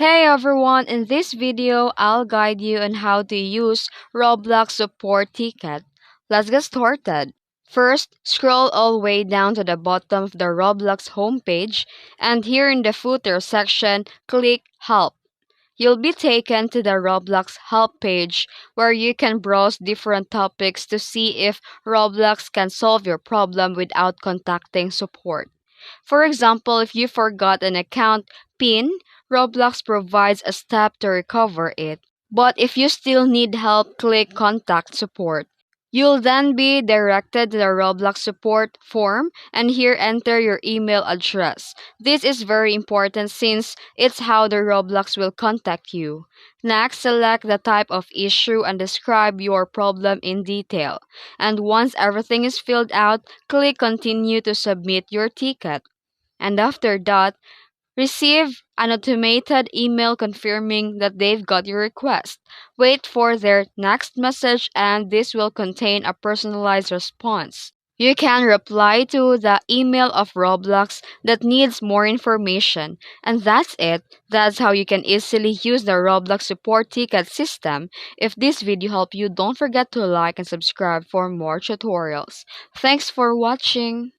Hey everyone, in this video, I'll guide you on how to use Roblox Support Ticket. Let's get started. First, scroll all the way down to the bottom of the Roblox homepage, and here in the footer section, click Help. You'll be taken to the Roblox Help page where you can browse different topics to see if Roblox can solve your problem without contacting support. For example, if you forgot an account PIN, Roblox provides a step to recover it. But if you still need help, click Contact Support. You'll then be directed to the Roblox support form and here enter your email address. This is very important since it's how the Roblox will contact you. Next, select the type of issue and describe your problem in detail. And once everything is filled out, click Continue to submit your ticket. And after that, receive an automated email confirming that they've got your request. Wait for their next message and this will contain a personalized response. You can reply to the email of Roblox that needs more information. And that's it. That's how you can easily use the Roblox support ticket system. If this video helped you, don't forget to like and subscribe for more tutorials. Thanks for watching.